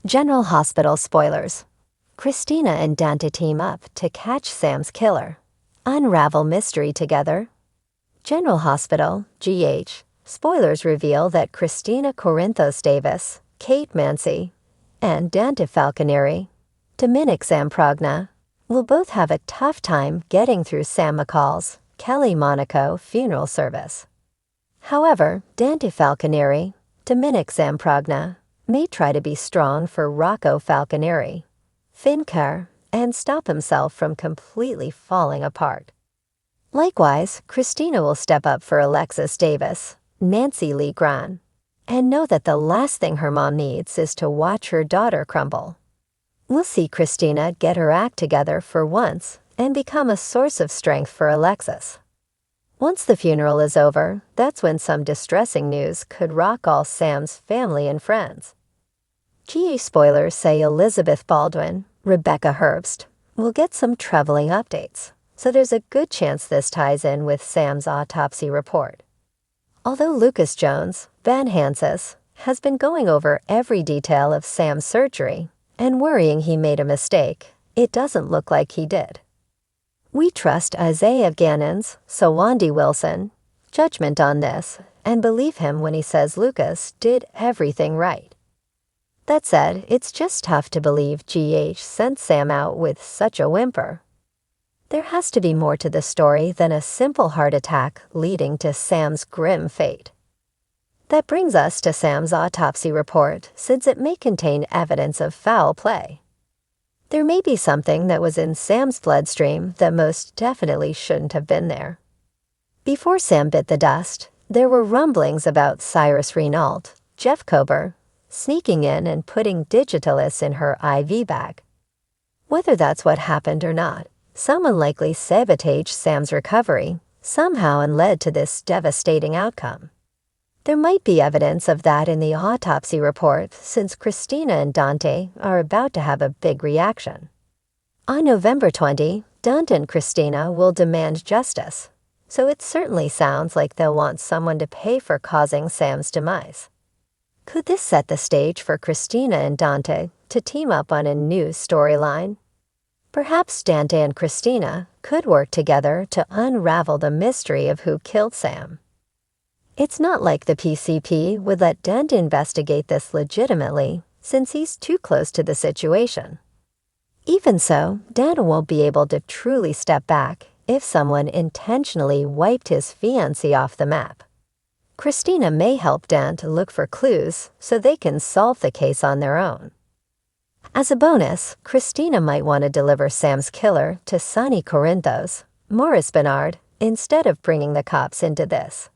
General Hospital spoilers. Kristina and Dante team up to catch Sam's killer. Unravel mystery together. General Hospital, GH. Spoilers reveal that Kristina Corinthos Davis, Kate Mancy, and Dante Falconeri, Dominic Zamprogna, will both have a tough time getting through Sam McCall's Kelly Monaco funeral service. However, Dante Falconeri, Dominic Zamprogna, may try to be strong for Rocco Falconeri, Fincar, and stop himself from completely falling apart. Likewise, Kristina will step up for Alexis Davis, Nancy Lee Gran, and know that the last thing her mom needs is to watch her daughter crumble. We'll see Kristina get her act together for once and become a source of strength for Alexis. Once the funeral is over, that's when some distressing news could rock all Sam's family and friends. GA spoilers say Elizabeth Baldwin, Rebecca Herbst, will get some troubling updates, so there's a good chance this ties in with Sam's autopsy report. Although Lucas Jones, Van Hansis, has been going over every detail of Sam's surgery and worrying he made a mistake, it doesn't look like he did. We trust Isaiah Gannon's, Sawandi Wilson, judgment on this and believe him when he says Lucas did everything right. That said, it's just tough to believe GH sent Sam out with such a whimper. There has to be more to the story than a simple heart attack leading to Sam's grim fate. That brings us to Sam's autopsy report, since it may contain evidence of foul play. There may be something that was in Sam's bloodstream that most definitely shouldn't have been there. Before Sam bit the dust, there were rumblings about Cyrus Renault, Jeff Kober, sneaking in and putting Digitalis in her IV bag. Whether that's what happened or not, someone likely sabotaged Sam's recovery somehow and led to this devastating outcome. There might be evidence of that in the autopsy report, since Kristina and Dante are about to have a big reaction. On November 20, Dante and Kristina will demand justice, so it certainly sounds like they'll want someone to pay for causing Sam's demise. Could this set the stage for Kristina and Dante to team up on a new storyline? Perhaps Dante and Kristina could work together to unravel the mystery of who killed Sam. It's not like the PCP would let Dante investigate this legitimately, since he's too close to the situation. Even so, Dante won't be able to truly step back if someone intentionally wiped his fiancée off the map. Kristina may help Dante look for clues so they can solve the case on their own. As a bonus, Kristina might want to deliver Sam's killer to Sonny Corinthos, Maurice Bernard, instead of bringing the cops into this.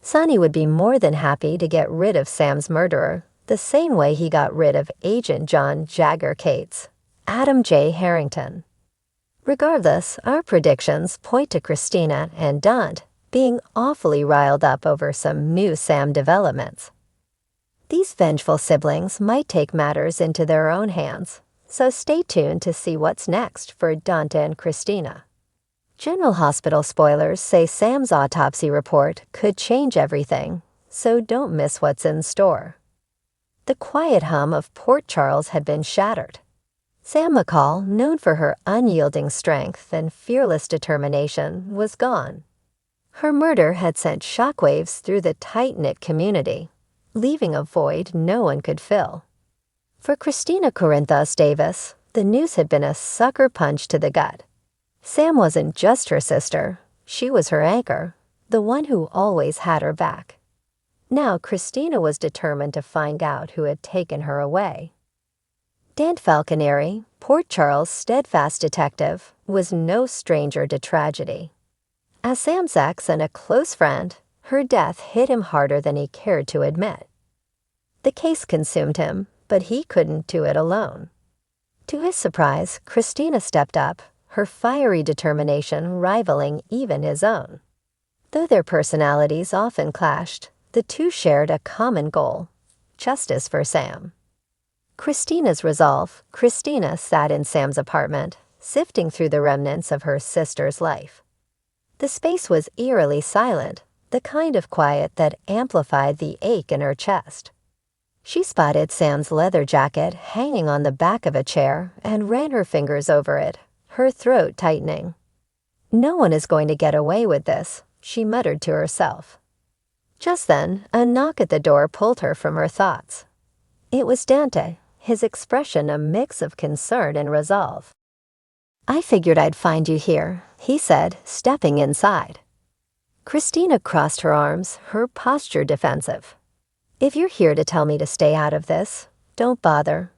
Sonny would be more than happy to get rid of Sam's murderer, the same way he got rid of Agent John Jagger Cates, Adam J. Harrington. Regardless, our predictions point to Kristina and Dante being awfully riled up over some new Sam developments. These vengeful siblings might take matters into their own hands, so stay tuned to see what's next for Dante and Kristina. General Hospital spoilers say Sam's autopsy report could change everything, so don't miss what's in store. The quiet hum of Port Charles had been shattered. Sam McCall, known for her unyielding strength and fearless determination, was gone. Her murder had sent shockwaves through the tight-knit community, leaving a void no one could fill. For Kristina Corinthos Davis, the news had been a sucker punch to the gut. Sam wasn't just her sister, she was her anchor, the one who always had her back. Now Kristina was determined to find out who had taken her away. Dante Falconeri, Port Charles' steadfast detective, was no stranger to tragedy. As Sam's ex and a close friend, her death hit him harder than he cared to admit. The case consumed him, but he couldn't do it alone. To his surprise, Kristina stepped up, her fiery determination rivaling even his own. Though their personalities often clashed, the two shared a common goal: justice for Sam. Kristina's resolve, Kristina sat in Sam's apartment, sifting through the remnants of her sister's life. The space was eerily silent, the kind of quiet that amplified the ache in her chest. She spotted Sam's leather jacket hanging on the back of a chair and ran her fingers over it, her throat tightening. "No one is going to get away with this," she muttered to herself. Just then, a knock at the door pulled her from her thoughts. It was Dante, his expression a mix of concern and resolve. "I figured I'd find you here," he said, stepping inside. Kristina crossed her arms, her posture defensive. "If you're here to tell me to stay out of this, don't bother.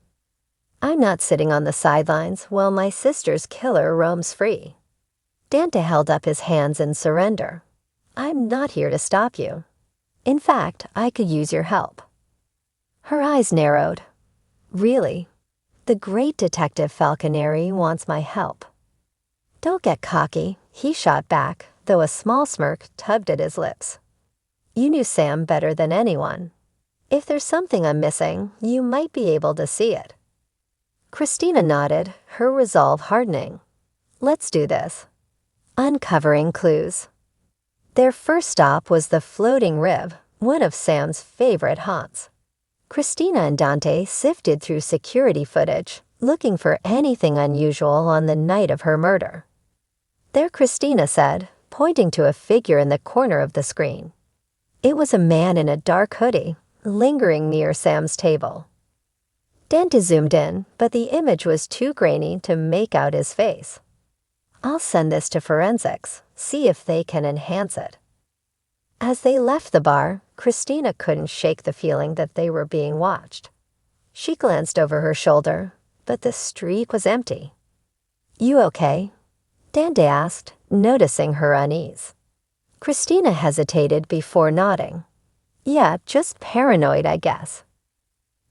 I'm not sitting on the sidelines while my sister's killer roams free." Dante held up his hands in surrender. "I'm not here to stop you. In fact, I could use your help." Her eyes narrowed. "Really? The great Detective Falconeri wants my help." "Don't get cocky," he shot back, though a small smirk tugged at his lips. "You knew Sam better than anyone. If there's something I'm missing, you might be able to see it." Kristina nodded, her resolve hardening. "Let's do this." Uncovering clues. Their first stop was the floating rib, one of Sam's favorite haunts. Kristina and Dante sifted through security footage, looking for anything unusual on the night of her murder. "There," Kristina said, pointing to a figure in the corner of the screen. It was a man in a dark hoodie, lingering near Sam's table. Dante zoomed in, but the image was too grainy to make out his face. "I'll send this to forensics, see if they can enhance it." As they left the bar, Kristina couldn't shake the feeling that they were being watched. She glanced over her shoulder, but the streak was empty. "You okay?" Dante asked, noticing her unease. Kristina hesitated before nodding. "Yeah, just paranoid, I guess."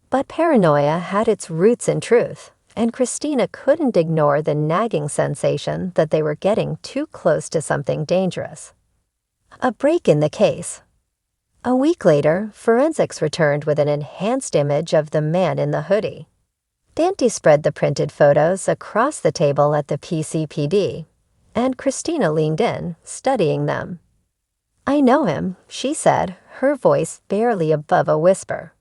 But paranoia had its roots in truth, and Kristina couldn't ignore the nagging sensation that they were getting too close to something dangerous. A break in the case. A week later, forensics returned with an enhanced image of the man in the hoodie. Dante spread the printed photos across the table at the PCPD, and Kristina leaned in, studying them. "I know him," she said, her voice barely above a whisper.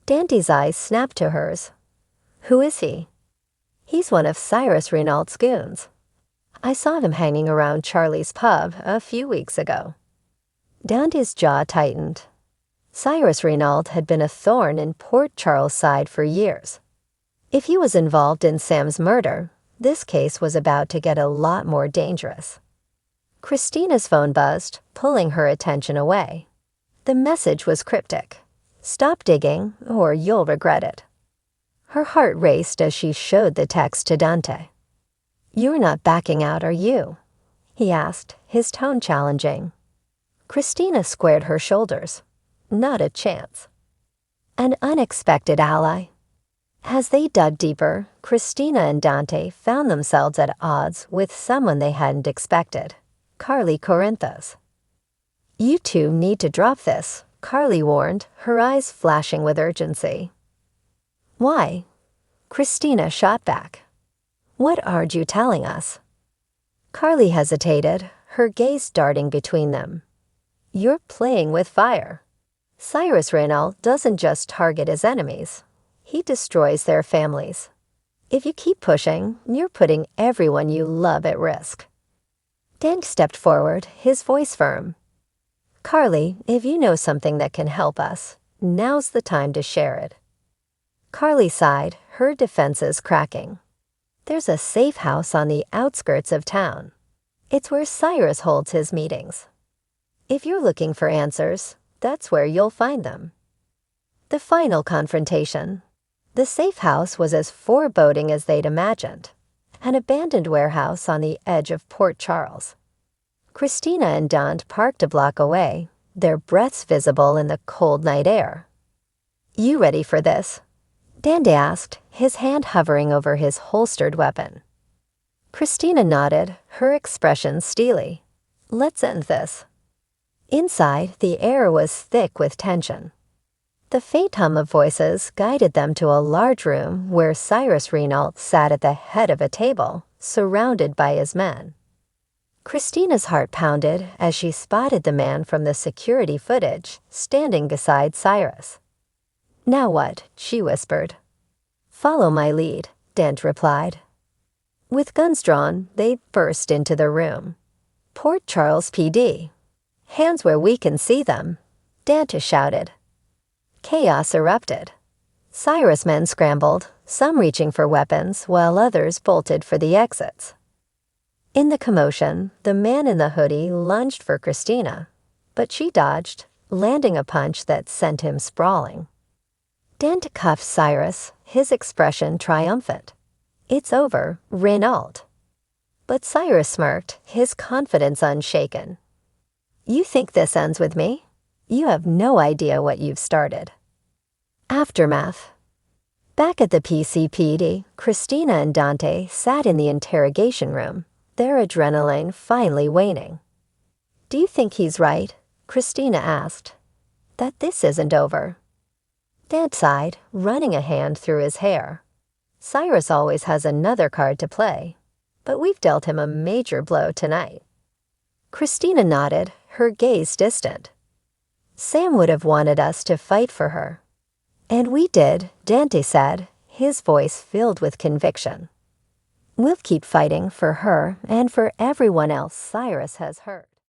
Dante's eyes snapped to hers. "Who is he?" "He's one of Cyrus Renault's goons. I saw him hanging around Charlie's pub a few weeks ago." Dante's jaw tightened. Cyrus Renault had been a thorn in Port Charles' side for years. If he was involved in Sam's murder, this case was about to get a lot more dangerous. Kristina's phone buzzed, pulling her attention away. The message was cryptic. "Stop digging, or you'll regret it." Her heart raced as she showed the text to Dante. "You're not backing out, are you?" he asked, his tone challenging. Kristina squared her shoulders. "Not a chance." An unexpected ally. As they dug deeper, Kristina and Dante found themselves at odds with someone they hadn't expected, Carly Corinthos. "You two need to drop this," Carly warned, her eyes flashing with urgency. "Why?" Kristina shot back. "What aren't you telling us?" Carly hesitated, her gaze darting between them. "You're playing with fire. Cyrus Renault doesn't just target his enemies. He destroys their families. If you keep pushing, you're putting everyone you love at risk." Dan stepped forward, his voice firm. "Carly, if you know something that can help us, now's the time to share it." Carly sighed, her defenses cracking. "There's a safe house on the outskirts of town. It's where Cyrus holds his meetings. If you're looking for answers, that's where you'll find them." The final confrontation. The safe house was as foreboding as they'd imagined. An abandoned warehouse on the edge of Port Charles. Kristina and Dante parked a block away, their breaths visible in the cold night air. "You ready for this?" Dante asked, his hand hovering over his holstered weapon. Kristina nodded, her expression steely. "Let's end this." Inside, the air was thick with tension. The faint hum of voices guided them to a large room where Cyrus Renault sat at the head of a table, surrounded by his men. Kristina's heart pounded as she spotted the man from the security footage, standing beside Cyrus. Now what? She whispered. Follow my lead, Dante replied. With guns drawn, they burst into the room. Port Charles PD. Hands where we can see them, Dante shouted. Chaos erupted. Cyrus men scrambled, some reaching for weapons while others bolted for the exits. In the commotion, the man in the hoodie lunged for Kristina, but she dodged, landing a punch that sent him sprawling. Dante cuffed Cyrus, his expression triumphant. It's over, Renault. But Cyrus smirked, his confidence unshaken. You think this ends with me? You have no idea what you've started. Aftermath. Back at the PCPD, Kristina and Dante sat in the interrogation room, their adrenaline finally waning. Do you think he's right? Kristina asked. That this isn't over. Dante sighed, running a hand through his hair. Cyrus always has another card to play, but we've dealt him a major blow tonight. Kristina nodded, her gaze distant. Sam would have wanted us to fight for her. And we did, Dante said, his voice filled with conviction. We'll keep fighting for her and for everyone else Cyrus has hurt.